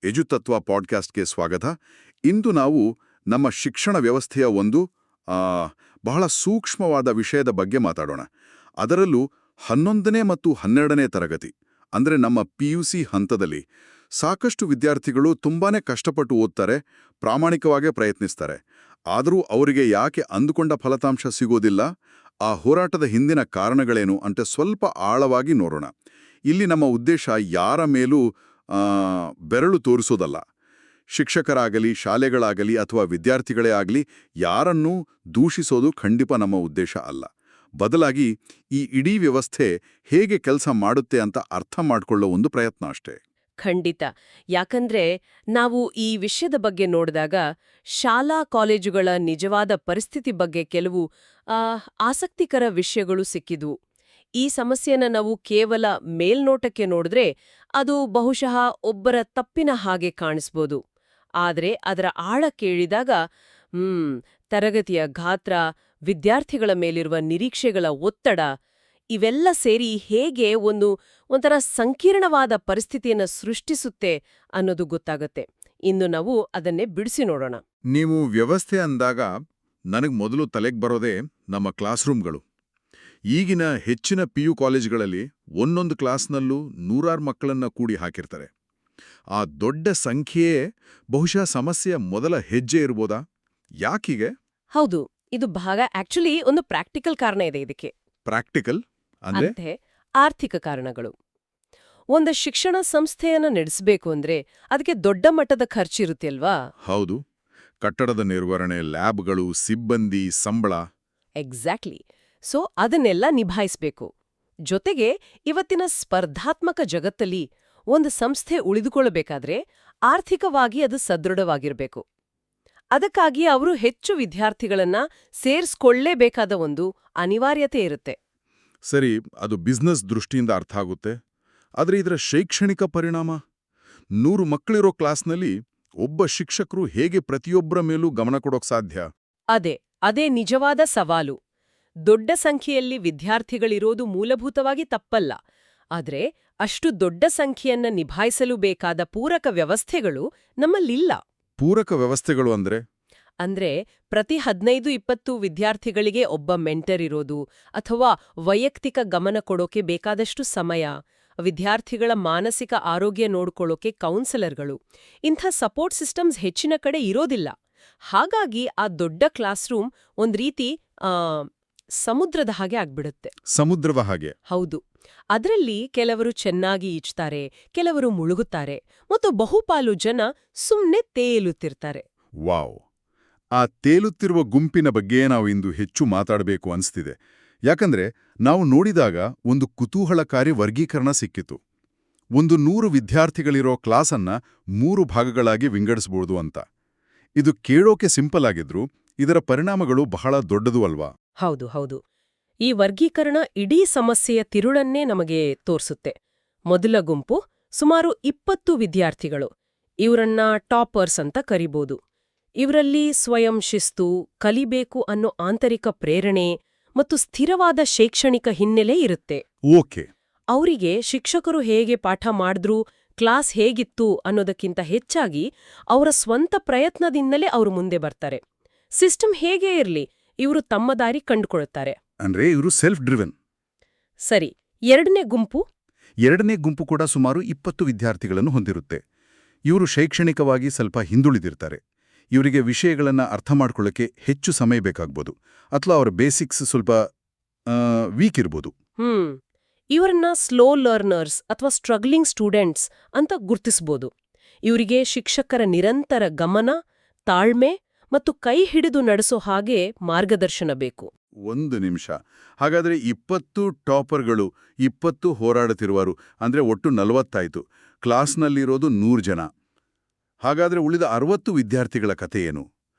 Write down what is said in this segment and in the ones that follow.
ಎಜುತತ್ವ ಪಾಡ್ಕಾಸ್ಟ್ಗೆ ಸ್ವಾಗತ. ಇಂದು ನಾವು ನಮ್ಮ ಶಿಕ್ಷಣ ವ್ಯವಸ್ಥೆಯ ಒಂದು ಆ, ಬಹಳ ಸೂಕ್ಷ್ಮವಾದ ವಿಷಯದ ಬಗ್ಗೆ ಮಾತಾಡೋಣ. ಅದರಲ್ಲೂ 11ನೇ ಮತ್ತು 12ನೇ ತರಗತಿ ಅಂದರೆ ನಮ್ಮ PUC ಹಂತದಲ್ಲಿ ಸಾಕಷ್ಟು ವಿದ್ಯಾರ್ಥಿಗಳು ತುಂಬಾನೇ ಕಷ್ಟಪಟ್ಟು ಓದ್ತಾರೆ, ಪ್ರಾಮಾಣಿಕವಾಗಿ ಪ್ರಯತ್ನಿಸ್ತಾರೆ. ಆದರೂ ಅವರಿಗೆ ಯಾಕೆ ಅಂದುಕೊಂಡ ಫಲಿತಾಂಶ ಸಿಗೋದಿಲ್ಲ? ಆ ಹೋರಾಟದ ಹಿಂದಿನ ಕಾರಣಗಳೇನು ಅಂತ ಸ್ವಲ್ಪ ಆಳವಾಗಿ ನೋಡೋಣ. ಇಲ್ಲಿ ನಮ್ಮ ಉದ್ದೇಶ ಯಾರ ಮೇಲೂ ಬೆರಳು ತೋರಿಸೋದಲ್ಲ. ಶಿಕ್ಷಕರಾಗಲಿ, ಶಾಲೆಗಳಾಗಲಿ ಅಥವಾ ವಿದ್ಯಾರ್ಥಿಗಳೇ ಆಗಲಿ ಯಾರನ್ನೂ ದೂಷಿಸೋದು ಖಂಡಿತ ನಮ್ಮ ಉದ್ದೇಶ ಅಲ್ಲ. ಬದಲಾಗಿ ಈ ಇಡೀ ವ್ಯವಸ್ಥೆ ಹೇಗೆ ಕೆಲಸ ಮಾಡುತ್ತೆ ಅಂತ ಅರ್ಥ ಮಾಡ್ಕೊಳ್ಳೋ ಒಂದು ಪ್ರಯತ್ನ ಅಷ್ಟೇ. ಖಂಡಿತ. ಯಾಕಂದ್ರೆ ನಾವು ಈ ವಿಷಯದ ಬಗ್ಗೆ ನೋಡಿದಾಗ ಶಾಲಾ ಕಾಲೇಜುಗಳ ನಿಜವಾದ ಪರಿಸ್ಥಿತಿ ಬಗ್ಗೆ ಕೆಲವು ಆಸಕ್ತಿಕರ ವಿಷಯಗಳು ಸಿಕ್ಕಿದ್ವು. ಈ ಸಮಸ್ಯೆನ ನಾವು ಕೇವಲ ಮೇಲ್ನೋಟಕ್ಕೆ ನೋಡಿದ್ರೆ ಅದು ಬಹುಶಃ ಒಬ್ಬರ ತಪ್ಪಿನ ಹಾಗೆ ಕಾಣಿಸ್ಬೋದು. ಆದ್ರೆ ಅದರ ಆಳ ಕೇಳಿದಾಗ ತರಗತಿಯ ಗಾತ್ರ, ವಿದ್ಯಾರ್ಥಿಗಳ ಮೇಲಿರುವ ನಿರೀಕ್ಷೆಗಳ ಒತ್ತಡ ಇವೆಲ್ಲ ಸೇರಿ ಹೇಗೆ ಒಂಥರ ಸಂಕೀರ್ಣವಾದ ಪರಿಸ್ಥಿತಿಯನ್ನು ಸೃಷ್ಟಿಸುತ್ತೆ ಅನ್ನೋದು ಗೊತ್ತಾಗತ್ತೆ. ಇನ್ನು ನಾವು ಅದನ್ನೇ ಬಿಡಿಸಿ ನೋಡೋಣ. ನೀವು ವ್ಯವಸ್ಥೆ ಅಂದಾಗ ನನಗೆ ಮೊದಲು ತಲೆಗೆ ಬರೋದೇ ನಮ್ಮ ಕ್ಲಾಸ್ ರೂಮ್ಗಳು. ಈಗಿನ ಹೆಚ್ಚಿನ PU ಕಾಲೇಜ್ಗಳಲ್ಲಿ ಒಂದೊಂದು ಕ್ಲಾಸ್ನಲ್ಲೂ 100 ಮಕ್ಕಳನ್ನ ಕೂಡಿ ಹಾಕಿರ್ತಾರೆ. ಆ ದೊಡ್ಡ ಸಂಖ್ಯೆಯೇ ಬಹುಶಃ ಸಮಸ್ಯೆಯ ಮೊದಲ ಹೆಜ್ಜೆ ಇರ್ಬೋದಾ? ಯಾಕೀಗೆ? ಹೌದು, ಇದು ಆಕ್ಚುಲಿ ಒಂದು ಪ್ರಾಕ್ಟಿಕಲ್ ಕಾರಣ ಇದೆ ಇದಕ್ಕೆ. ಪ್ರಾಕ್ಟಿಕಲ್ ಅಂದ್ರೆ ಆರ್ಥಿಕ ಕಾರಣಗಳು. ಒಂದು ಶಿಕ್ಷಣ ಸಂಸ್ಥೆಯನ್ನ ನಡೆಸಬೇಕು ಅಂದ್ರೆ ಅದಕ್ಕೆ ದೊಡ್ಡ ಮಟ್ಟದ ಖರ್ಚಿರುತ್ತೆ ಅಲ್ವಾ? ಹೌದು. ಕಟ್ಟಡದ ನಿರ್ವಹಣೆ, ಲ್ಯಾಬ್ಗಳು, ಸಿಬ್ಬಂದಿ, ಸಂಬಳ. ಎಕ್ಸಾಕ್ಟ್ಲಿ. ಸೊ ಅದನ್ನೆಲ್ಲ ನಿಭಾಯಿಸಬೇಕು. ಜೊತೆಗೆ ಇವತ್ತಿನ ಸ್ಪರ್ಧಾತ್ಮಕ ಜಗತ್ತಲ್ಲಿ ಒಂದು ಸಂಸ್ಥೆ ಉಳಿದುಕೊಳ್ಳಬೇಕಾದ್ರೆ ಆರ್ಥಿಕವಾಗಿ ಅದು ಸದೃಢವಾಗಿರಬೇಕು. ಅದಕ್ಕಾಗಿ ಅವರು ಹೆಚ್ಚು ವಿದ್ಯಾರ್ಥಿಗಳನ್ನ ಸೇರಿಸ್ಕೊಳ್ಳೇಬೇಕಾದ ಒಂದು ಅನಿವಾರ್ಯತೆ ಇರುತ್ತೆ. ಸರಿ, ಅದು ಬಿಸ್ನೆಸ್ ದೃಷ್ಟಿಯಿಂದ ಅರ್ಥ ಆಗುತ್ತೆ. ಆದರೆ ಇದರ ಶೈಕ್ಷಣಿಕ ಪರಿಣಾಮ? 100 ಮಕ್ಕಳಿರೋ ಕ್ಲಾಸ್ನಲ್ಲಿ ಒಬ್ಬ ಶಿಕ್ಷಕರು ಹೇಗೆ ಪ್ರತಿಯೊಬ್ಬರ ಮೇಲೂ ಗಮನ ಕೊಡೋಕ್ ಸಾಧ್ಯ? ಅದೇ ನಿಜವಾದ ಸವಾಲು. ದೊಡ್ಡ ಸಂಖ್ಯೆಯಲ್ಲಿ ವಿದ್ಯಾರ್ಥಿಗಳಿರೋದು ಮೂಲಭೂತವಾಗಿ ತಪ್ಪಲ್ಲ. ಆದ್ರೆ ಅಷ್ಟು ದೊಡ್ಡ ಸಂಖ್ಯೆಯನ್ನ ನಿಭಾಯಿಸಲು ಬೇಕಾದ ಪೂರಕ ವ್ಯವಸ್ಥೆಗಳು ನಮ್ಮಲ್ಲಿಲ್ಲ. ಪೂರಕ ವ್ಯವಸ್ಥೆಗಳು ಅಂದ್ರೆ ಪ್ರತಿ 15-20 ವಿದ್ಯಾರ್ಥಿಗಳಿಗೆ ಒಬ್ಬ ಮೆಂಟರ್ ಇರೋದು, ಅಥವಾ ವೈಯಕ್ತಿಕ ಗಮನ ಕೊಡೋಕೆ ಬೇಕಾದಷ್ಟು ಸಮಯ, ವಿದ್ಯಾರ್ಥಿಗಳ ಮಾನಸಿಕ ಆರೋಗ್ಯ ನೋಡ್ಕೊಳ್ಳೋಕೆ ಕೌನ್ಸಲರ್ಗಳು, ಇಂಥ ಸಪೋರ್ಟ್ ಸಿಸ್ಟಮ್ಸ್ ಹೆಚ್ಚಿನ ಕಡೆ ಇರೋದಿಲ್ಲ. ಹಾಗಾಗಿ ಆ ದೊಡ್ಡ ಕ್ಲಾಸ್ ರೂಮ್ ಒಂದ್ ರೀತಿ ಸಮುದ್ರದ ಹಾಗೆ ಆಗ್ಬಿಡುತ್ತೆ. ಸಮುದ್ರದ ಹಾಗೆ? ಹೌದು. ಅದರಲ್ಲಿ ಕೆಲವರು ಚೆನ್ನಾಗಿ ಈಜ್ತಾರೆ, ಕೆಲವರು ಮುಳುಗುತ್ತಾರೆ, ಮತ್ತು ಬಹುಪಾಲು ಜನ ಸುಮ್ನೆ ತೇಲುತ್ತಿರ್ತಾರೆ. ವಾವ್! ಆ ತೇಲುತ್ತಿರುವ ಗುಂಪಿನ ಬಗ್ಗೆ ನಾವು ಇಂದು ಹೆಚ್ಚು ಮಾತಾಡಬೇಕು ಅನಿಸ್ತಿದೆ. ಯಾಕಂದ್ರೆ ನಾವು ನೋಡಿದಾಗ ಒಂದು ಕುತೂಹಲಕಾರಿ ವರ್ಗೀಕರಣ ಸಿಕ್ಕಿತು. 100 ವಿದ್ಯಾರ್ಥಿಗಳಿರೋ ಕ್ಲಾಸನ್ನ 3 ಭಾಗಗಳಾಗಿ ವಿಂಗಡಿಸಬಹುದು ಅಂತ. ಇದು ಕೇಳೋಕೆ ಸಿಂಪಲ್ ಆಗಿದ್ರು ಇದರ ಪರಿಣಾಮಗಳು ಬಹಳ ದೊಡ್ಡದು ಅಲ್ವಾ? ಹೌದು. ಈ ವರ್ಗೀಕರಣ ಇಡೀ ಸಮಸ್ಯೆಯ ತಿರುಳನ್ನೇ ನಮಗೆ ತೋರಿಸುತ್ತೆ. ಮೊದಲ ಗುಂಪು ಸುಮಾರು 20 ವಿದ್ಯಾರ್ಥಿಗಳು. ಇವರನ್ನ ಟಾಪರ್ಸ್ ಅಂತ ಕರಿಬೋದು. ಇವರಲ್ಲಿ ಸ್ವಯಂ ಶಿಸ್ತು, ಕಲಿಬೇಕು ಅನ್ನೋ ಆಂತರಿಕ ಪ್ರೇರಣೆ ಮತ್ತು ಸ್ಥಿರವಾದ ಶೈಕ್ಷಣಿಕ ಹಿನ್ನೆಲೆ ಇರುತ್ತೆ. ಓಕೆ. ಅವರಿಗೆ ಶಿಕ್ಷಕರು ಹೇಗೆ ಪಾಠ ಮಾಡಿದ್ರು, ಕ್ಲಾಸ್ ಹೇಗಿತ್ತು ಅನ್ನೋದಕ್ಕಿಂತ ಹೆಚ್ಚಾಗಿ ಅವರ ಸ್ವಂತ ಪ್ರಯತ್ನದಿಂದಲೇ ಅವರು ಮುಂದೆ ಬರ್ತಾರೆ. ಸಿಸ್ಟಮ್ ಹೇಗೇ ಇರ್ಲಿ, ಇವರು ತಮ್ಮ ದಾರಿ ಕಂಡುಕೊಳ್ಳುತ್ತಾರೆ. ಅಂದ್ರೆ ಇವರು ಸೆಲ್ಫ್ ಡ್ರಿವೆನ್. ಸರಿ. ಎರಡನೇ ಗುಂಪು ಕೂಡ ಸುಮಾರು 20 ವಿದ್ಯಾರ್ಥಿಗಳನ್ನು ಹೊಂದಿರುತ್ತೆ. ಇವರು ಶೈಕ್ಷಣಿಕವಾಗಿ ಸ್ವಲ್ಪ ಹಿಂದುಳಿದಿರ್ತಾರೆ. ಇವರಿಗೆ ವಿಷಯಗಳನ್ನ ಅರ್ಥ ಮಾಡ್ಕೊಳ್ಳೋಕೆ ಹೆಚ್ಚು ಸಮಯ ಬೇಕಾಗ್ಬೋದು, ಅಥವಾ ಅವರ ಬೇಸಿಕ್ಸ್ ಸ್ವಲ್ಪ ವೀಕ್ ಇರ್ಬೋದು. ಇವರನ್ನ ಸ್ಲೋ ಲರ್ನರ್ಸ್ ಅಥವಾ ಸ್ಟ್ರಗ್ಲಿಂಗ್ ಸ್ಟೂಡೆಂಟ್ಸ್ ಅಂತ ಗುರ್ತಿಸ್ಬೋದು. ಇವರಿಗೆ ಶಿಕ್ಷಕರ ನಿರಂತರ ಗಮನ, ತಾಳ್ಮೆ ಮತ್ತು ಕೈ ಹಿಡಿದು ನಡೆಸೋ ಹಾಗೆ ಮಾರ್ಗದರ್ಶನ ಬೇಕು. ಒಂದು ನಿಮಿಷ. ಹಾಗಾದ್ರೆ 20 ಟಾಪರ್ಗಳು, 20 ಹೋರಾಡುತ್ತಿರುವರು, ಅಂದ್ರೆ ಒಟ್ಟು 40 ಆಯ್ತು. ಕ್ಲಾಸ್ನಲ್ಲಿರೋದು 100 ಜನ. ಹಾಗಾದ್ರೆ ಉಳಿದ 60 ವಿದ್ಯಾರ್ಥಿಗಳ ಕಥೆ ಏನು?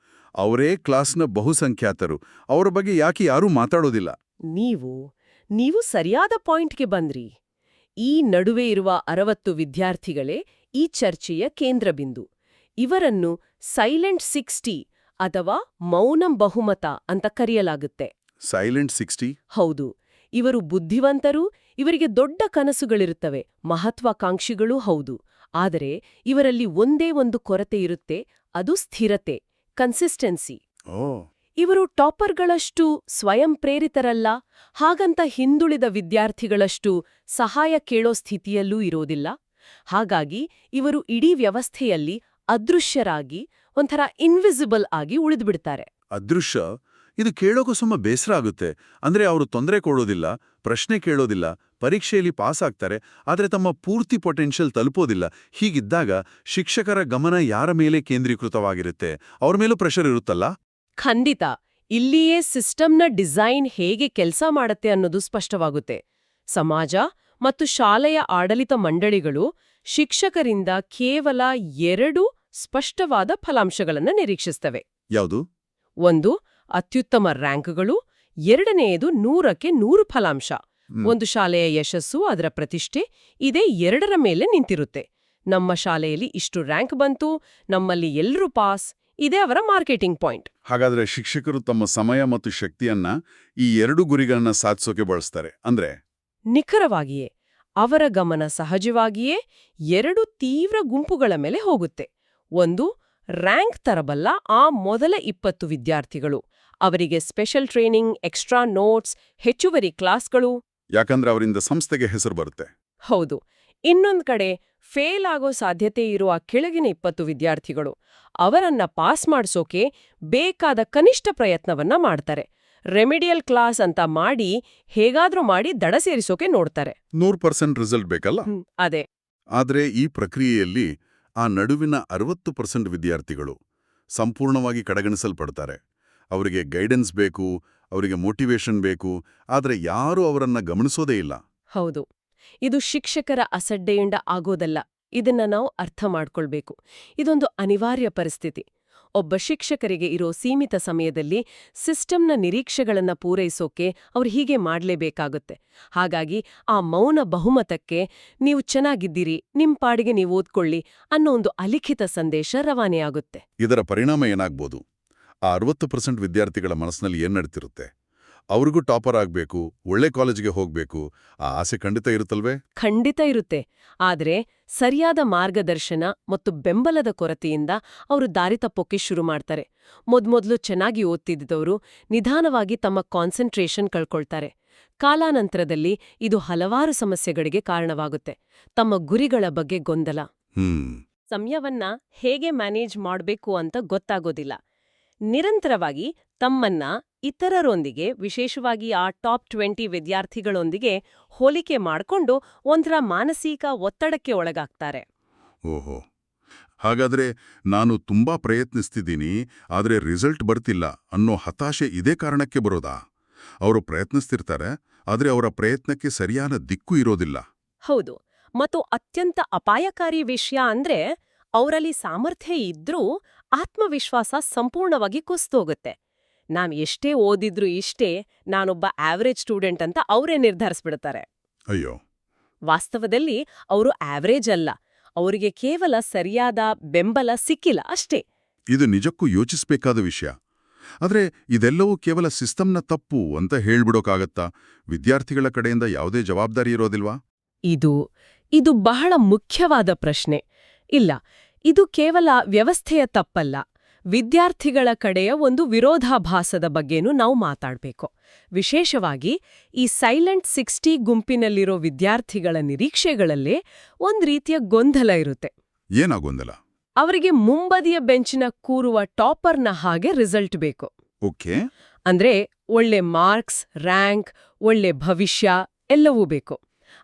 ಅವರೇ ಕ್ಲಾಸ್ನ ಬಹುಸಂಖ್ಯಾತರು. ಅವರ ಬಗ್ಗೆ ಯಾಕೆ ಯಾರೂ ಮಾತಾಡೋದಿಲ್ಲ? ನೀವು ಸರಿಯಾದ ಪಾಯಿಂಟ್ಗೆ ಬಂದ್ರಿ. ಈ ನಡುವೆ ಇರುವ 60 ವಿದ್ಯಾರ್ಥಿಗಳೇ ಈ ಚರ್ಚೆಯ ಕೇಂದ್ರಬಿಂದು. ಇವರನ್ನು ಸೈಲೆಂಟ್ 60 ಅಥವಾ ಮೌನ ಬಹುಮತ ಅಂತ ಕರೆಯಲಾಗುತ್ತೆ. ಸೈಲೆಂಟ್ 60? ಹೌದು. ಇವರು ಬುದ್ಧಿವಂತರು, ಇವರಿಗೆ ದೊಡ್ಡ ಕನಸುಗಳಿರುತ್ತವೆ, ಮಹತ್ವಾಕಾಂಕ್ಷಿಗಳೂ ಹೌದು. ಆದರೆ ಇವರಲ್ಲಿ ಒಂದೇ ಒಂದು ಕೊರತೆ ಇರುತ್ತೆ, ಅದು ಸ್ಥಿರತೆ, ಕನ್ಸಿಸ್ಟೆನ್ಸಿ. ಓ ಇವರು ಟಾಪರ್ಗಳಷ್ಟು ಸ್ವಯಂ ಪ್ರೇರಿತರಲ್ಲ, ಹಾಗಂತ ಹಿಂದುಳಿದ ವಿದ್ಯಾರ್ಥಿಗಳಷ್ಟು ಸಹಾಯ ಕೇಳೋ ಸ್ಥಿತಿಯಲ್ಲೂ ಇರೋದಿಲ್ಲ. ಹಾಗಾಗಿ ಇವರು ಇಡೀ ವ್ಯವಸ್ಥೆಯಲ್ಲಿ ಅದೃಶ್ಯರಾಗಿ, ಒಂಥರ ಇನ್ವಿಸಿಬಲ್ ಆಗಿ ಉಳಿದ್ಬಿಡ್ತಾರೆ. ಅದೃಶ್ಯ, ಇದು ಕೇಳೋಕು ಸುಮ್ಮ ಬೇಸರ ಆಗುತ್ತೆ. ಅಂದ್ರೆ ಅವರು ತೊಂದರೆ ಕೊಡೋದಿಲ್ಲ, ಪ್ರಶ್ನೆ ಕೇಳೋದಿಲ್ಲ, ಪರೀಕ್ಷೆಯಲ್ಲಿ ಪಾಸ್ ಆಗ್ತಾರೆ, ಆದರೆ ತಮ್ಮ ಪೂರ್ತಿ ಪೊಟೆನ್ಷಿಯಲ್ ತಲುಪೋದಿಲ್ಲ. ಹೀಗಿದ್ದಾಗ ಶಿಕ್ಷಕರ ಗಮನ ಯಾರ ಮೇಲೆ ಕೇಂದ್ರೀಕೃತವಾಗಿರುತ್ತೆ? ಅವ್ರ ಮೇಲೂ ಪ್ರೆಷರ್ ಇರುತ್ತಲ್ಲ? ಖಂಡಿತ. ಇಲ್ಲಿಯೇ ಸಿಸ್ಟಮ್ನ ಡಿಸೈನ್ ಹೇಗೆ ಕೆಲಸ ಮಾಡುತ್ತೆ ಅನ್ನೋದು ಸ್ಪಷ್ಟವಾಗುತ್ತೆ. ಸಮಾಜ ಮತ್ತು ಶಾಲೆಯ ಆಡಳಿತ ಮಂಡಳಿಗಳು ಶಿಕ್ಷಕರಿಂದ ಕೇವಲ 2 ಸ್ಪಷ್ಟವಾದ ಫಲಾಂಶಗಳನ್ನು ನಿರೀಕ್ಷಿಸ್ತವೆ. ಯಾವುದು? ಒಂದು, ಅತ್ಯುತ್ತಮ ರ್ಯಾಂಕ್ಗಳು. ಎರಡನೆಯದು 100ಕ್ಕೆ 100 ಫಲಾಂಶ. ಒಂದು ಶಾಲೆಯ ಯಶಸ್ಸು, ಅದರ ಪ್ರತಿಷ್ಠೆ, ಇದೇ 2ರ ಮೇಲೆ ನಿಂತಿರುತ್ತೆ. ನಮ್ಮ ಶಾಲೆಯಲ್ಲಿ ಇಷ್ಟು ರ್ಯಾಂಕ್ ಬಂತು, ನಮ್ಮಲ್ಲಿ ಎಲ್ಲರೂ ಪಾಸ್, ಇದೇ ಅವರ ಮಾರ್ಕೆಟಿಂಗ್ ಪಾಯಿಂಟ್. ಹಾಗಾದ್ರೆ ಶಿಕ್ಷಕರು ತಮ್ಮ ಸಮಯ ಮತ್ತು ಶಕ್ತಿಯನ್ನ ಈ 2 ಗುರಿಗಳನ್ನ ಸಾಧಿಸೋಕೆ ಬಳಸ್ತಾರೆ ಅಂದ್ರೆ? ನಿಖರವಾಗಿಯೇ. ಅವರ ಗಮನ ಸಹಜವಾಗಿಯೇ 2 ತೀವ್ರ ಗುಂಪುಗಳ ಮೇಲೆ ಹೋಗುತ್ತೆ. ಒಂದು, ರ್ಯಾಂಕ್ ತರಬಲ್ಲ ಆ ಮೊದಲ 20 ವಿದ್ಯಾರ್ಥಿಗಳು. ಅವರಿಗೆ ಸ್ಪೆಷಲ್ ಟ್ರೈನಿಂಗ್, ಎಕ್ಸ್ಟ್ರಾ ನೋಟ್ಸ್, ಹೆಚ್ಚುವರಿ ಕ್ಲಾಸ್ಗಳು. ಯಾಕಂದ್ರೆ ಅವರಿಂದ ಸಂಸ್ಥೆಗೆ ಹೆಸರು ಬರುತ್ತೆ. ಹೌದು. ಇನ್ನೊಂದ್ ಕಡೆ ಫೇಲ್ ಆಗೋ ಸಾಧ್ಯತೆ ಇರುವ ಕೆಳಗಿನ 20 ವಿದ್ಯಾರ್ಥಿಗಳು. ಅವರನ್ನ ಪಾಸ್ ಮಾಡ್ಸೋಕೆ ಬೇಕಾದ ಕನಿಷ್ಠ ಪ್ರಯತ್ನವನ್ನ ಮಾಡ್ತಾರೆ. ರೆಮಿಡಿಯಲ್ ಕ್ಲಾಸ್ ಅಂತ ಮಾಡಿ ಹೇಗಾದ್ರೂ ಮಾಡಿ ದಡ ಸೇರಿಸೋಕೆ ನೋಡ್ತಾರೆ. 100% ರಿಸಲ್ಟ್ ಬೇಕಲ್ಲ? ಅದೇ. ಆದ್ರೆ ಈ ಪ್ರಕ್ರಿಯೆಯಲ್ಲಿ ಆ ನಡುವಿನ 60% ವಿದ್ಯಾರ್ಥಿಗಳು ಸಂಪೂರ್ಣವಾಗಿ ಕಡೆಗಣಿಸಲ್ಪಡ್ತಾರೆ. ಅವರಿಗೆ ಗೈಡೆನ್ಸ್ ಬೇಕು, ಅವರಿಗೆ ಮೋಟಿವೇಶನ್ ಬೇಕು, ಆದ್ರೆ ಯಾರೂ ಅವರನ್ನ ಗಮನಿಸೋದೇ ಇಲ್ಲ. ಹೌದು. ಇದು ಶಿಕ್ಷಕರ ಅಸಡ್ಡೆಯಿಂದ ಆಗೋದಲ್ಲ. ಇದನ್ನ ನಾವು ಅರ್ಥ ಮಾಡ್ಕೊಳ್ಬೇಕು. ಇದೊಂದು ಅನಿವಾರ್ಯ ಪರಿಸ್ಥಿತಿ. ಒಬ್ಬ ಶಿಕ್ಷಕರಿಗೆ ಇರೋ ಸೀಮಿತ ಸಮಯದಲ್ಲಿ ಸಿಸ್ಟಮ್ನ ನಿರೀಕ್ಷೆಗಳನ್ನ ಪೂರೈಸೋಕೆ ಅವ್ರು ಹೀಗೆ ಮಾಡ್ಲೇಬೇಕಾಗುತ್ತೆ. ಹಾಗಾಗಿ ಆ ಮೌನ ಬಹುಮತಕ್ಕೆ ನೀವು ಚೆನ್ನಾಗಿದ್ದೀರಿ, ನಿಮ್ ಪಾಡಿಗೆ ನೀವು ಓದ್ಕೊಳ್ಳಿ ಅನ್ನೋ ಒಂದು ಅಲಿಖಿತ ಸಂದೇಶ ರವಾನೆಯಾಗುತ್ತೆ. ಇದರ ಪರಿಣಾಮ ಏನಾಗ್ಬೋದು? ಆ 60% ವಿದ್ಯಾರ್ಥಿಗಳ ಮನಸ್ಸಿನಲ್ಲಿ ಏನ್ ನಡೀತಿರುತ್ತೆ? ಅವ್ರಿಗೂ ಟಾಪರ್ ಆಗ್ಬೇಕು, ಒಳ್ಳೆ ಕಾಲೇಜಿಗೆ ಹೋಗ್ಬೇಕು, ಆ ಆಸೆ ಖಂಡಿತ ಇರುತ್ತಲ್ವೇ? ಖಂಡಿತ ಇರುತ್ತೆ. ಆದ್ರೆ ಸರಿಯಾದ ಮಾರ್ಗದರ್ಶನ ಮತ್ತು ಬೆಂಬಲದ ಕೊರತೆಯಿಂದ ಅವರು ದಾರಿ ತಪ್ಪೋಕೆ ಶುರು ಮಾಡ್ತಾರೆ. ಮೊದ್ಮೊದ್ಲು ಚೆನ್ನಾಗಿ ಓದ್ತಿದ್ದವರು ನಿಧಾನವಾಗಿ ತಮ್ಮ ಕಾನ್ಸಂಟ್ರೇಷನ್ ಕಳ್ಕೊಳ್ತಾರೆ. ಕಾಲಾನಂತರದಲ್ಲಿ ಇದು ಹಲವಾರು ಸಮಸ್ಯೆಗಳಿಗೆ ಕಾರಣವಾಗುತ್ತೆ. ತಮ್ಮ ಗುರಿಗಳ ಬಗ್ಗೆ ಗೊಂದಲ, ಸಮಯವನ್ನ ಹೇಗೆ ಮ್ಯಾನೇಜ್ ಮಾಡ್ಬೇಕು ಅಂತ ಗೊತ್ತಾಗೋದಿಲ್ಲ. ನಿರಂತರವಾಗಿ ತಮ್ಮನ್ನ ಇತರರೊಂದಿಗೆ, ವಿಶೇಷವಾಗಿ ಆ ಟಾಪ್ 20 ವಿದ್ಯಾರ್ಥಿಗಳೊಂದಿಗೆ ಹೋಲಿಕೆ ಮಾಡ್ಕೊಂಡು ಒಂಥರ ಮಾನಸಿಕ ಒತ್ತಡಕ್ಕೆ ಒಳಗಾಗ್ತಾರೆ. ಓಹೋ, ಹಾಗಾದ್ರೆ ನಾನು ತುಂಬಾ ಪ್ರಯತ್ನಿಸ್ತಿದ್ದೀನಿ, ಆದ್ರೆ ರಿಸಲ್ಟ್ ಬರ್ತಿಲ್ಲ ಅನ್ನೋ ಹತಾಶೆ ಇದೇ ಕಾರಣಕ್ಕೆ ಬರೋದಾ? ಅವರು ಪ್ರಯತ್ನಿಸ್ತಿರ್ತಾರೆ, ಆದ್ರೆ ಅವರ ಪ್ರಯತ್ನಕ್ಕೆ ಸರಿಯಾದ ದಿಕ್ಕು ಇರೋದಿಲ್ಲ. ಹೌದು. ಮತ್ತು ಅತ್ಯಂತ ಅಪಾಯಕಾರಿ ವಿಷಯ ಅಂದ್ರೆ ಅವರಲ್ಲಿ ಸಾಮರ್ಥ್ಯ ಇದ್ರೂ ಆತ್ಮವಿಶ್ವಾಸ ಸಂಪೂರ್ಣವಾಗಿ ಕುಸಿದೋಗುತ್ತೆ. ನಾನ್ ಎಷ್ಟೇ ಓದಿದ್ರು ಇಷ್ಟೇ, ನಾನೊಬ್ಬ ಆವರೇಜ್ ಸ್ಟೂಡೆಂಟ್ ಅಂತ ಅವರೇ ನಿರ್ಧರಿಸ್ಬಿಡ್ತಾರೆ. ಅಯ್ಯೋ. ವಾಸ್ತವದಲ್ಲಿ ಅವರು ಆವರೇಜ್ ಅಲ್ಲ, ಅವರಿಗೆ ಕೇವಲ ಸರಿಯಾದ ಬೆಂಬಲ ಸಿಕ್ಕಿಲ್ಲ ಅಷ್ಟೇ. ಇದು ನಿಜಕ್ಕೂ ಯೋಚಿಸ್ಬೇಕಾದ ವಿಷಯ. ಆದ್ರೆ ಇದೆಲ್ಲವೂ ಕೇವಲ ಸಿಸ್ಟಮ್ನ ತಪ್ಪು ಅಂತ ಹೇಳ್ಬಿಡೋಕಾಗತ್ತಾ? ವಿದ್ಯಾರ್ಥಿಗಳ ಕಡೆಯಿಂದ ಯಾವುದೇ ಜವಾಬ್ದಾರಿ ಇರೋದಿಲ್ವಾ? ಇದು ಬಹಳ ಮುಖ್ಯವಾದ ಪ್ರಶ್ನೆ. ಇಲ್ಲ, ಇದು ಕೇವಲ ವ್ಯವಸ್ಥೆಯ ತಪ್ಪಲ್ಲ. ವಿದ್ಯಾರ್ಥಿಗಳ ಕಡೆಯ ಒಂದು ವಿರೋಧಾಭಾಸದ ಬಗ್ಗೆನೂ ನಾವು ಮಾತಾಡ್ಬೇಕು. ವಿಶೇಷವಾಗಿ ಈ ಸೈಲೆಂಟ್ 60 ಗುಂಪಿನಲ್ಲಿರೋ ವಿದ್ಯಾರ್ಥಿಗಳ ನಿರೀಕ್ಷೆಗಳಲ್ಲೇ ಒಂದ್ ರೀತಿಯ ಗೊಂದಲ ಇರುತ್ತೆ. ಏನಾ ಗೊಂದಲ? ಅವರಿಗೆ ಮುಂಬದಿಯ ಬೆಂಚಿನ ಕೂರುವ ಟಾಪರ್ನ ಹಾಗೆ ರಿಸಲ್ಟ್ ಬೇಕು. ಓಕೆ. ಅಂದ್ರೆ ಒಳ್ಳೆ ಮಾರ್ಕ್ಸ್, ರ್ಯಾಂಕ್, ಒಳ್ಳೆ ಭವಿಷ್ಯ ಎಲ್ಲವೂ ಬೇಕು.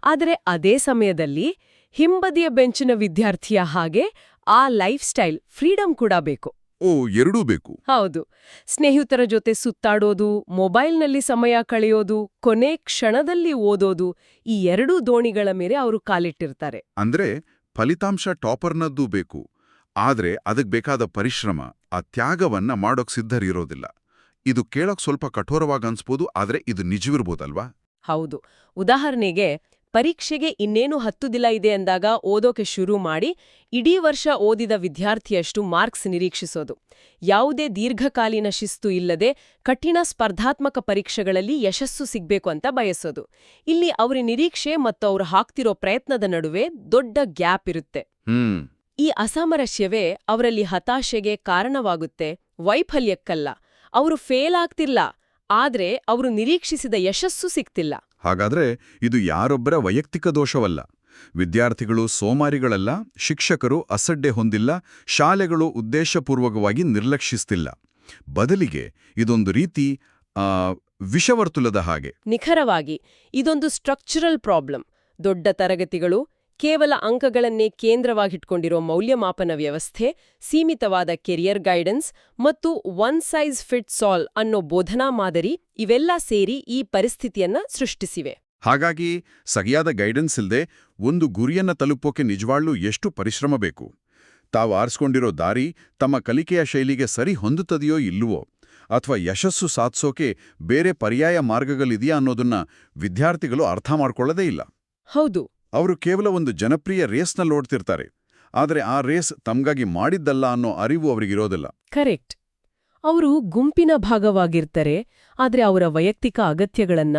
ಆದರೆ ಅದೇ ಸಮಯದಲ್ಲಿ ಹಿಂಬದಿಯ ಬೆಂಚಿನ ವಿದ್ಯಾರ್ಥಿಯ ಹಾಗೆ ಆ ಲೈಫ್ ಸ್ಟೈಲ್, ಫ್ರೀಡಮ್ ಕೂಡ ಬೇಕು. ಓ, ಎರಡೂ ಬೇಕು. ಹೌದು. ಸ್ನೇಹಿತರ ಜೊತೆ ಸುತ್ತಾಡೋದು, ಮೊಬೈಲ್ನಲ್ಲಿ ಸಮಯ ಕಳೆಯೋದು, ಕೊನೆ ಕ್ಷಣದಲ್ಲಿ ಓದೋದು, ಈ 2 ದೋಣಿಗಳ ಮೇಲೆ ಅವರು ಕಾಲಿಟ್ಟಿರ್ತಾರೆ. ಅಂದ್ರೆ ಫಲಿತಾಂಶ ಟಾಪರ್ನದ್ದೂ ಬೇಕು, ಆದ್ರೆ ಅದಕ್ಕೆ ಬೇಕಾದ ಪರಿಶ್ರಮ, ಆ ತ್ಯಾಗವನ್ನ ಮಾಡೋಕ್ ಸಿದ್ಧರಿರೋದಿಲ್ಲ. ಇದು ಕೇಳೋಕ್ ಸ್ವಲ್ಪ ಕಠೋರವಾಗಿ ಅನ್ಸ್ಬೋದು, ಆದ್ರೆ ಇದು ನಿಜವಿರ್ಬೋದಲ್ವಾ? ಹೌದು. ಉದಾಹರಣೆಗೆ ಪರೀಕ್ಷೆಗೆ ಇನ್ನೇನು 10 ದಿನ ಇದೆ ಅಂದಾಗ ಓದೋಕೆ ಶುರು ಮಾಡಿ ಇಡೀ ವರ್ಷ ಓದಿದ ವಿದ್ಯಾರ್ಥಿಯಷ್ಟು ಮಾರ್ಕ್ಸ್ ನಿರೀಕ್ಷಿಸೋದು. ಯಾವುದೇ ದೀರ್ಘಕಾಲೀನ ಶಿಸ್ತು ಇಲ್ಲದೆ ಕಠಿಣ ಸ್ಪರ್ಧಾತ್ಮಕ ಪರೀಕ್ಷೆಗಳಲ್ಲಿ ಯಶಸ್ಸು ಸಿಗ್ಬೇಕು ಅಂತ ಬಯಸೋದು. ಇಲ್ಲಿ ಅವರ ನಿರೀಕ್ಷೆ ಮತ್ತು ಅವರು ಹಾಕ್ತಿರೋ ಪ್ರಯತ್ನದ ನಡುವೆ ದೊಡ್ಡ ಗ್ಯಾಪ್ ಇರುತ್ತೆ. ಈ ಅಸಾಮರಸ್ಯವೇ ಅವರಲ್ಲಿ ಹತಾಶೆಗೆ ಕಾರಣವಾಗುತ್ತೆ, ವೈಫಲ್ಯಕ್ಕಲ್ಲ. ಅವರು ಫೇಲ್ ಆಗ್ತಿಲ್ಲ, ಆದ್ರೆ ಅವರು ನಿರೀಕ್ಷಿಸಿದ ಯಶಸ್ಸು ಸಿಗ್ತಿಲ್ಲ. ಹಾಗಾದ್ರೆ ಇದು ಯಾರೊಬ್ಬರ ವೈಯಕ್ತಿಕ ದೋಷವಲ್ಲ. ವಿದ್ಯಾರ್ಥಿಗಳು ಸೋಮಾರಿಗಳಲ್ಲ, ಶಿಕ್ಷಕರು ಅಸಡ್ಡೆ ಹೊಂದಿಲ್ಲ, ಶಾಲೆಗಳು ಉದ್ದೇಶಪೂರ್ವಕವಾಗಿ ನಿರ್ಲಕ್ಷಿಸ್ತಿಲ್ಲ. ಬದಲಿಗೆ ಇದೊಂದು ರೀತಿ ವಿಷವರ್ತುಲದ ಹಾಗೆ. ನಿಖರವಾಗಿ ಇದೊಂದು ಸ್ಟ್ರಕ್ಚರಲ್ ಪ್ರಾಬ್ಲಮ್. ದೊಡ್ಡ ತರಗತಿಗಳು, ಕೇವಲ ಅಂಕಗಳನ್ನೇ ಕೇಂದ್ರವಾಗಿಟ್ಕೊಂಡಿರೋ ಮೌಲ್ಯಮಾಪನ ವ್ಯವಸ್ಥೆ, ಸೀಮಿತವಾದ ಕೆರಿಯರ್ ಗೈಡೆನ್ಸ್ ಮತ್ತು ಒನ್ ಸೈಜ್ ಫಿಟ್ಸ್ ಆಲ್ ಅನ್ನೋ ಬೋಧನಾ ಮಾದರಿ ಇವೆಲ್ಲ ಸೇರಿ ಈ ಪರಿಸ್ಥಿತಿಯನ್ನ ಸೃಷ್ಟಿಸಿವೆ. ಹಾಗಾಗಿ ಸರಿಯಾದ ಗೈಡೆನ್ಸ್ ಇಲ್ಲದೆ ಒಂದು ಗುರಿಯನ್ನ ತಲುಪೋಕೆ ನಿಜವಾಗ್ಲೂ ಎಷ್ಟು ಪರಿಶ್ರಮ ಬೇಕು. ತಾವು ಆರಿಸ್ಕೊಂಡಿರೋ ದಾರಿ ತಮ್ಮ ಕಲಿಕೆಯ ಶೈಲಿಗೆ ಸರಿ ಹೊಂದುತ್ತದೆಯೋ ಇಲ್ಲವೋ, ಅಥವಾ ಯಶಸ್ಸು ಸಾಧಿಸೋಕೆ ಬೇರೆ ಪರ್ಯಾಯ ಮಾರ್ಗಗಳಿದೆಯಾ ಅನ್ನೋದನ್ನ ವಿದ್ಯಾರ್ಥಿಗಳು ಅರ್ಥ ಮಾಡ್ಕೊಳ್ಳೋದೇ ಇಲ್ಲ. ಹೌದು, ಅವರು ಕೇವಲ ಒಂದು ಜನಪ್ರಿಯ ರೇಸ್ನಲ್ಲಿ ಓಡ್ತಿರ್ತಾರೆ, ಆದರೆ ಆ ರೇಸ್ ತಮ್ಗಾಗಿ ಮಾಡಿದ್ದಲ್ಲ ಅನ್ನೋ ಅರಿವು ಅವರಿಗಿರೋದಿಲ್ಲ. ಕರೆಕ್ಟ್. ಅವರು ಗುಂಪಿನ ಭಾಗವಾಗಿರ್ತಾರೆ, ಆದ್ರೆ ಅವರ ವೈಯಕ್ತಿಕ ಅಗತ್ಯಗಳನ್ನ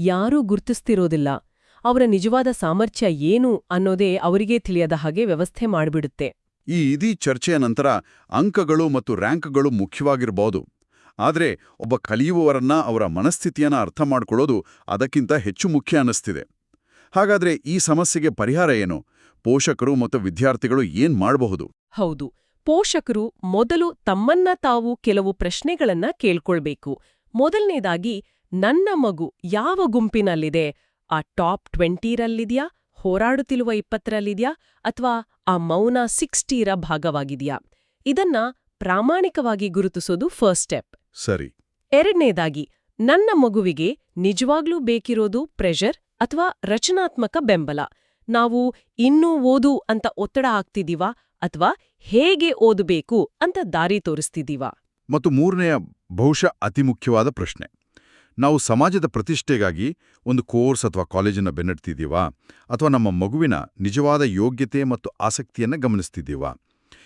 ಯಾರೂ ಗುರ್ತಿಸ್ತಿರೋದಿಲ್ಲ. ಅವರ ನಿಜವಾದ ಸಾಮರ್ಥ್ಯ ಏನು ಅನ್ನೋದೇ ಅವರಿಗೇ ತಿಳಿಯದ ಹಾಗೆ ವ್ಯವಸ್ಥೆ ಮಾಡಿಬಿಡುತ್ತೆ. ಈ ಇಡೀ ಚರ್ಚೆಯ ನಂತರ ಅಂಕಗಳು ಮತ್ತು ರ್ಯಾಂಕ್ಗಳು ಮುಖ್ಯವಾಗಿರ್ಬೋದು, ಆದರೆ ಒಬ್ಬ ಕಲಿಯುವವರನ್ನ ಅವರ ಮನಸ್ಥಿತಿಯನ್ನ ಅರ್ಥ ಮಾಡ್ಕೊಳ್ಳೋದು ಅದಕ್ಕಿಂತ ಹೆಚ್ಚು ಮುಖ್ಯ ಅನ್ನಿಸ್ತಿದೆ. ಹಾಗಾದ್ರೆ ಈ ಸಮಸ್ಯೆಗೆ ಪರಿಹಾರ ಏನು? ಪೋಷಕರು ಮತ್ತು ವಿದ್ಯಾರ್ಥಿಗಳು ಏನ್ ಮಾಡಬಹುದು? ಹೌದು, ಪೋಷಕರು ಮೊದಲು ತಮ್ಮನ್ನ ತಾವು ಕೆಲವು ಪ್ರಶ್ನೆಗಳನ್ನ ಕೇಳ್ಕೊಳ್ಬೇಕು. ಮೊದಲನೇದಾಗಿ, ನನ್ನ ಮಗು ಯಾವ ಗುಂಪಿನಲ್ಲಿದೆ? ಆ ಟಾಪ್ 20ರಲ್ಲಿದ್ಯಾ, ಹೋರಾಡುತ್ತಿರುವ 20ರಲ್ಲಿದ್ಯಾ, ಅಥವಾ ಆ ಮೌನ 60ರ ಭಾಗವಾಗಿದೆಯಾ? ಇದನ್ನ ಪ್ರಾಮಾಣಿಕವಾಗಿ ಗುರುತಿಸೋದು ಫಸ್ಟ್ ಸ್ಟೆಪ್. ಸರಿ. ಎರಡನೇದಾಗಿ, ನನ್ನ ಮಗುವಿಗೆ ನಿಜವಾಗ್ಲೂ ಬೇಕಿರೋದು ಪ್ರೆಷರ್ ಅಥವಾ ರಚನಾತ್ಮಕ ಬೆಂಬಲ. ನಾವು ಇನ್ನೂ ಓದು ಅಂತ ಒತ್ತಡ ಹಾಕ್ತಿದೀವಾ, ಅಥವಾ ಹೇಗೆ ಓದಬೇಕು ಅಂತ ದಾರಿ ತೋರಿಸ್ತಿದೀವಾ? ಮತ್ತು ಮೂರನೆಯ ಬಹುಶಃ ಅತಿ ಮುಖ್ಯವಾದ ಪ್ರಶ್ನೆ, ನಾವು ಸಮಾಜದ ಪ್ರತಿಷ್ಠೆಗಾಗಿ ಒಂದು ಕೋರ್ಸ್ ಅಥವಾ ಕಾಲೇಜನ್ನು ಬೆನ್ನಟ್ತಿದ್ದೀವಾ, ಅಥವಾ ನಮ್ಮ ಮಗುವಿನ ನಿಜವಾದ ಯೋಗ್ಯತೆ ಮತ್ತು ಆಸಕ್ತಿಯನ್ನು ಗಮನಿಸ್ತಿದ್ದೀವಾ?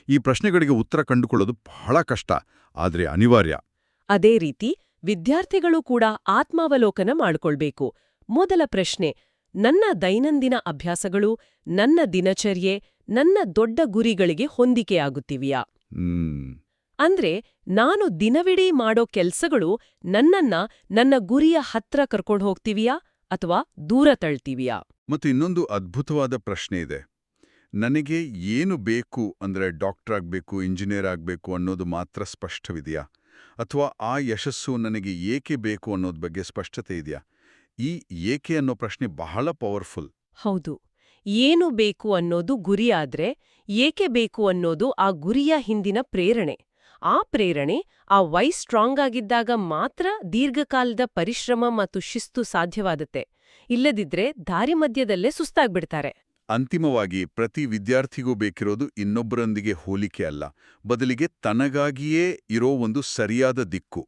ಈ ಪ್ರಶ್ನೆಗಳಿಗೆ ಉತ್ತರ ಕಂಡುಕೊಳ್ಳೋದು ಬಹಳ ಕಷ್ಟ, ಆದರೆ ಅನಿವಾರ್ಯ. ಅದೇ ರೀತಿ ವಿದ್ಯಾರ್ಥಿಗಳು ಕೂಡ ಆತ್ಮಾವಲೋಕನ ಮಾಡ್ಕೊಳ್ಬೇಕು. ಮೊದಲ ಪ್ರಶ್ನೆ, ನನ್ನ ದೈನಂದಿನ ಅಭ್ಯಾಸಗಳು, ನನ್ನ ದಿನಚರ್ಯೆ, ನನ್ನ ದೊಡ್ಡ ಗುರಿಗಳಿಗೆ ಹೊಂದಿಕೆಯಾಗುತ್ತಿವೆಯಾ? ಅಂದ್ರೆ ನಾನು ದಿನವಿಡೀ ಮಾಡೋ ಕೆಲ್ಸಗಳು ನನ್ನನ್ನ ನನ್ನ ಗುರಿಯ ಹತ್ರ ಕರ್ಕೊಂಡು ಹೋಗ್ತಿವಿಯಾ ಅಥವಾ ದೂರ ತಳ್ತಿವಿಯಾ? ಮತ್ತು ಇನ್ನೊಂದು ಅದ್ಭುತವಾದ ಪ್ರಶ್ನೆ ಇದೆ. ನನಗೆ ಏನು ಬೇಕು ಅಂದ್ರೆ ಡಾಕ್ಟರ್ ಆಗ್ಬೇಕು, ಇಂಜಿನಿಯರ್ ಆಗ್ಬೇಕು ಅನ್ನೋದು ಮಾತ್ರ ಸ್ಪಷ್ಟವಿದೆಯಾ, ಅಥವಾ ಆ ಯಶಸ್ಸು ನನಗೆ ಏಕೆ ಬೇಕು ಅನ್ನೋದ್ ಬಗ್ಗೆ ಸ್ಪಷ್ಟತೆ ಇದೆಯಾ? ಈ ಏಕೆ ಅನ್ನೋ ಪ್ರಶ್ನೆ ಬಹಳ ಪವರ್ಫುಲ್. ಹೌದು, ಏನು ಬೇಕು ಅನ್ನೋದು ಗುರಿಯಾದ್ರೆ ಏಕೆ ಬೇಕು ಅನ್ನೋದು ಆ ಗುರಿಯ ಹಿಂದಿನ ಪ್ರೇರಣೆ. ಆ ಪ್ರೇರಣೆ, ಆ ವೈ ಸ್ಟ್ರಾಂಗ್ ಆಗಿದ್ದಾಗ ಮಾತ್ರ ದೀರ್ಘಕಾಲದ ಪರಿಶ್ರಮ ಮತ್ತು ಶಿಸ್ತು ಸಾಧ್ಯವಾಗುತ್ತೆ. ಇಲ್ಲದಿದ್ರೆ ದಾರಿ ಮಧ್ಯದಲ್ಲೇ ಸುಸ್ತಾಗ್ಬಿಡ್ತಾರೆ. ಅಂತಿಮವಾಗಿ ಪ್ರತಿ ವಿದ್ಯಾರ್ಥಿಗೂ ಬೇಕಿರೋದು ಇನ್ನೊಬ್ಬರೊಂದಿಗೆ ಹೋಲಿಕೆ ಅಲ್ಲ, ಬದಲಿಗೆ ತನಗಾಗಿಯೇ ಇರೋ ಒಂದು ಸರಿಯಾದ ದಿಕ್ಕು.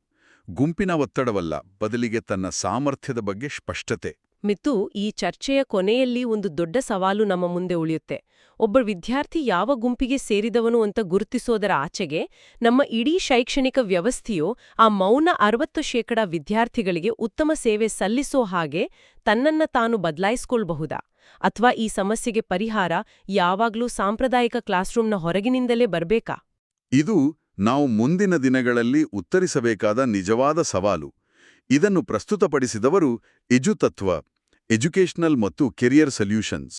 ಗುಂಪಿನ ಒತ್ತಡವಲ್ಲ, ಬದಲಿಗೆ ತನ್ನ ಸಾಮರ್ಥ್ಯದ ಬಗ್ಗೆ ಸ್ಪಷ್ಟತೆ. ಮಿತು, ಈ ಚರ್ಚೆಯ ಕೊನೆಯಲ್ಲಿ ಒಂದು ದೊಡ್ಡ ಸವಾಲು ನಮ್ಮ ಮುಂದೆ ಉಳಿಯುತ್ತೆ. ಒಬ್ಬ ವಿದ್ಯಾರ್ಥಿ ಯಾವ ಗುಂಪಿಗೆ ಸೇರಿದವನು ಅಂತ ಗುರುತಿಸೋದರ ಆಚೆಗೆ ನಮ್ಮ ಇಡೀ ಶೈಕ್ಷಣಿಕ ವ್ಯವಸ್ಥೆಯು ಆ ಮೌನ 60% ವಿದ್ಯಾರ್ಥಿಗಳಿಗೆ ಉತ್ತಮ ಸೇವೆ ಸಲ್ಲಿಸೋ ಹಾಗೆ ತನ್ನನ್ನ ತಾನು ಬದಲಾಯಿಸ್ಕೊಳ್ಬಹುದಾ? ಅಥವಾ ಈ ಸಮಸ್ಯೆಗೆ ಪರಿಹಾರ ಯಾವಾಗ್ಲೂ ಸಾಂಪ್ರದಾಯಿಕ ಕ್ಲಾಸ್ರೂಮ್ನ ಹೊರಗಿನಿಂದಲೇ ಬರ್ಬೇಕಾ? ಇದು ನಾವು ಮುಂದಿನ ದಿನಗಳಲ್ಲಿ ಉತ್ತರಿಸಬೇಕಾದ ನಿಜವಾದ ಸವಾಲು. ಇದನ್ನು ಪ್ರಸ್ತುತಪಡಿಸಿದವರು ಎಜುತತ್ವ, ಎಜುಕೇಷನಲ್ ಮತ್ತು ಕೆರಿಯರ್ ಸೊಲ್ಯೂಷನ್ಸ್.